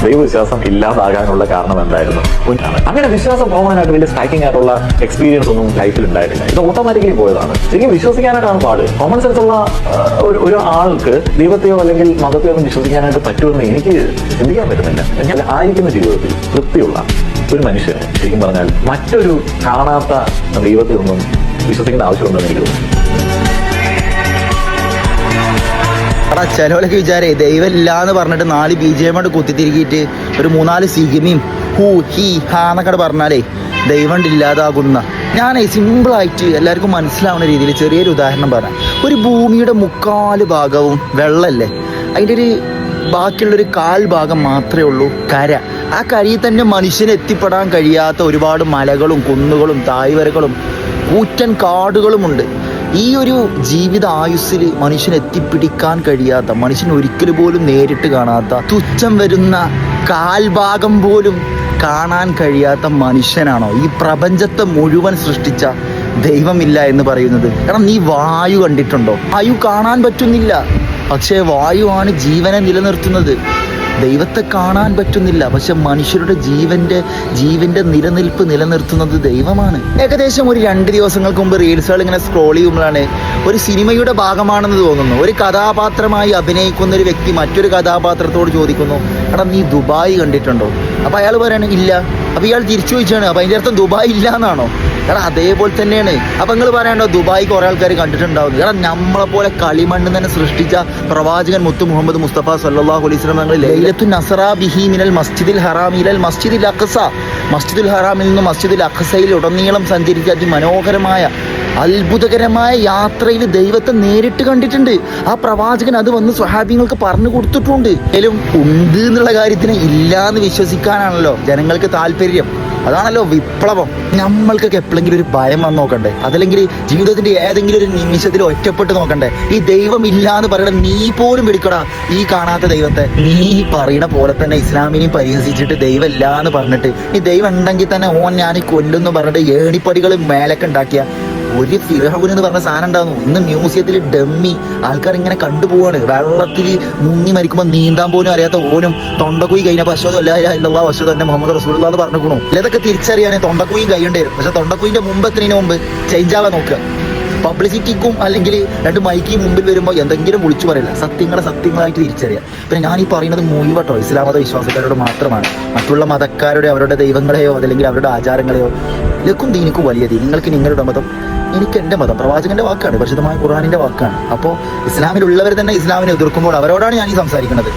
ദൈവവിശ്വാസം ഇല്ലാതാകാനുള്ള കാരണം എന്തായിരുന്നു? അങ്ങനെ വിശ്വാസം പോകാനായിട്ട് വലിയ സ്ട്രൈക്കിംഗ് ആയിട്ടുള്ള എക്സ്പീരിയൻസ് ഒന്നും ലൈഫിൽ ഉണ്ടായിട്ടില്ല. ഇത് ഓട്ടോമാറ്റിക്കലി പോയതാണ്. ശരിക്കും വിശ്വസിക്കാനായിട്ടാണ് പാട്. കോമൺ സെൻസ് ഉള്ള ഒരു ആൾക്ക് ദൈവത്തെയോ അല്ലെങ്കിൽ മതത്തെയോ ഒന്നും വിശ്വസിക്കാനായിട്ട് പറ്റുമെന്ന് എനിക്ക് ചിന്തിക്കാൻ പറ്റുന്നില്ല. ഞാൻ ആയിരിക്കുന്ന ജീവിതത്തിൽ തൃപ്തിയുള്ള ഒരു മനുഷ്യന് ശരിക്കും പറഞ്ഞാൽ മറ്റൊരു കാണാത്ത ദൈവത്തെ ഒന്നും വിശ്വസിക്കേണ്ട ആവശ്യമുണ്ടെന്ന് എനിക്ക് തോന്നുന്നു. ചിലവരൊക്കെ വിചാരേ ദൈവം ഇല്ല എന്ന് പറഞ്ഞിട്ട് 4 BGM കുത്തിത്തിരിക്കിയിട്ട് ഒരു 3-4 സിഗിമിയും ഹൂ ഹി ഹാ എന്നൊക്കെ പറഞ്ഞാലേ ദൈവം ഇല്ലാതാകുന്ന. ഞാനേ സിമ്പിളായിട്ട് എല്ലാവർക്കും മനസ്സിലാവുന്ന രീതിയിൽ ചെറിയൊരു ഉദാഹരണം പറയാം. ഒരു ഭൂമിയുടെ 3/4 ഭാഗവും വെള്ളമല്ലേ, അതിൻ്റെ ഒരു ബാക്കിയുള്ളൊരു 1/4 ഭാഗം മാത്രമേ ഉള്ളൂ കര. ആ കരയിൽ തന്നെ മനുഷ്യന് എത്തിപ്പെടാൻ കഴിയാത്ത ഒരുപാട് മലകളും കുന്നുകളും തായ്വരകളും കൂറ്റൻ കാടുകളുമുണ്ട്. ഈ ഒരു ജീവിത ആയുസ്സിൽ മനുഷ്യന് എത്തിപ്പിടിക്കാൻ കഴിയാത്ത, മനുഷ്യൻ ഒരിക്കൽ പോലും നേരിട്ട് കാണാത്ത, തുച്ഛം വരുന്ന 1/4 ഭാഗം പോലും കാണാൻ കഴിയാത്ത മനുഷ്യനാണോ ഈ പ്രപഞ്ചത്തെ മുഴുവൻ സൃഷ്ടിച്ച ദൈവമില്ല എന്ന് പറയുന്നത്? കാരണം നീ വായു കണ്ടിട്ടുണ്ടോ? വായു കാണാൻ പറ്റുന്നില്ല, പക്ഷേ വായുവാണ് ജീവനെ നിലനിർത്തുന്നത്. ദൈവത്തെ കാണാൻ പറ്റുന്നില്ല, പക്ഷെ മനുഷ്യരുടെ ജീവന്റെ നിലനിൽപ്പ് നിലനിർത്തുന്നത് ദൈവമാണ്. ഏകദേശം ഒരു 2 ദിവസങ്ങൾക്ക് മുമ്പ് റീൽസുകൾ ഇങ്ങനെ സ്ക്രോൾ ചെയ്യുമ്പോഴാണ് ഒരു സിനിമയുടെ ഭാഗമാണെന്ന് തോന്നുന്നു. ഒരു കഥാപാത്രമായി അഭിനയിക്കുന്ന ഒരു വ്യക്തി മറ്റൊരു കഥാപാത്രത്തോട് ചോദിക്കുന്നു, എടാ നീ ദുബായ് കണ്ടിട്ടുണ്ടോ? അപ്പോൾ അയാൾ പറയാണ് ഇല്ല. അപ്പോൾ ഇയാൾ തിരിച്ചു ചോദിച്ചാണ്, അപ്പോൾ അതിൻ്റെ അർത്ഥം ദുബായ് ഇല്ല എന്നാണോ? എടാ അതേപോലെ തന്നെയാണ്. അപ്പം നിങ്ങൾ പറയണ്ടോ ദുബായ് കുറേ ആൾക്കാർ കണ്ടിട്ടുണ്ടാവും. എടാ നമ്മളെപ്പോലെ കളിമണ്ണ് തന്നെ സൃഷ്ടിച്ച പ്രവാചകൻ മുത്തു മുഹമ്മദ് മുസ്തഫ സല്ലല്ലാഹു അലൈഹി വസല്ലം തങ്ങൾ ലൈലത്തു നസറ ബിഹി മിനൽ മസ്ജിദിൽ ഹറാം ഇലൽ മസ്ജിദിൽ അഖ്സ, മസ്ജിദുൽ ഹറാമിൽ നിന്ന് മസ്ജിദുൽ അഖ്സയിൽ ഉടനീളം സഞ്ചരിച്ച അതിമനോഹരമായ അത്ഭുതകരമായ യാത്രയിൽ ദൈവത്തെ നേരിട്ട് കണ്ടിട്ടുണ്ട്. ആ പ്രവാചകൻ അത് വന്ന് സ്വഹാബിങ്ങൾക്ക് പറഞ്ഞു കൊടുത്തിട്ടുണ്ട്. എങ്കിലും ഉണ്ട് എന്നുള്ള കാര്യത്തിന് ഇല്ല എന്ന് വിശ്വസിക്കാനാണല്ലോ ജനങ്ങൾക്ക് താല്പര്യം. അതാണല്ലോ വിപ്ലവം. നമ്മൾക്കൊക്കെ എപ്പോഴെങ്കിലും ഒരു ഭയം വന്ന് നോക്കണ്ടേ? അതല്ലെങ്കിൽ ജീവിതത്തിന്റെ ഏതെങ്കിലും ഒരു നിമിഷത്തിൽ ഒറ്റപ്പെട്ട് നോക്കണ്ടേ? ഈ ദൈവം ഇല്ല എന്ന് പറയണ നീ പോലും പിടിക്കടാ ഈ കാണാത്ത ദൈവത്തെ. നീ പറയണ പോലെ തന്നെ ഇസ്ലാമിനെയും പരിഹസിച്ചിട്ട് ദൈവം ഇല്ല എന്ന് പറഞ്ഞിട്ട് ഈ ദൈവം ഉണ്ടെങ്കിൽ തന്നെ ഓൻ ഞാൻ കൊല്ലുന്നു പറഞ്ഞിട്ട് ഏണിപ്പടികൾ മേലൊക്കെ ഉണ്ടാക്കിയ ഒരു ഫിറൗൻ എന്ന് പറഞ്ഞ സാധനം ഉണ്ടാകുന്നു. ഇന്ന് മ്യൂസിയത്തിൽ ഡമ്മി ആൾക്കാർ ഇങ്ങനെ കണ്ടുപോവാണ്. വെള്ളത്തിൽ മുങ്ങി മരിക്കുമ്പോൾ നീന്താൻ പോലും അറിയാത്ത ഓനും തൊണ്ടക്കുയി കഴിഞ്ഞപ്പോൾ അശ്വത് അല്ലാ അശ്വത് തന്നെ മുഹമ്മദ് റസൂലുള്ളാഹി എന്ന് പറഞ്ഞിരിക്കണു. ഇതൊക്കെ തിരിച്ചറിയാനേ തൊണ്ടക്കുയും കഴിയേണ്ടി വരും. പക്ഷെ തൊണ്ടക്കുയിന്റെ മുമ്പ് എത്തുന്നതിന് മുമ്പ് ചേഞ്ച് ആവാൻ നോക്കുക. പബ്ലിസിറ്റിക്കും അല്ലെങ്കിൽ 2 മൈക്ക് മുമ്പിൽ വരുമ്പോൾ എന്തെങ്കിലും വിളിച്ചു പറയില്ല, സത്യങ്ങളായിട്ട് തിരിച്ചറിയാം. പിന്നെ ഞാൻ ഈ പറയുന്നത് മുഴുവട്ടോ ഇസ്ലാം മത വിശ്വാസക്കാരോട് മാത്രമാണ്. മറ്റുള്ള മതക്കാരുടെ അവരുടെ ദൈവങ്ങളെയോ അതല്ലെങ്കിൽ അവരുടെ ആചാരങ്ങളെയോ ലക്കും ദീനിക്കും വലിയ ദീൻ. നിങ്ങൾക്ക് നിങ്ങളുടെ മതം, എനിക്ക് എൻ്റെ മതം. പ്രവാചകന്റെ വാക്കാണ്, പരിശുദ്ധമായ ഖുർആനിന്റെ വാക്കാണ്. അപ്പോൾ ഇസ്ലാമിലുള്ളവർ തന്നെ ഇസ്ലാമിനെ എതിർക്കുമ്പോൾ അവരോടാണ് ഞാൻ ഈ സംസാരിക്കുന്നത്.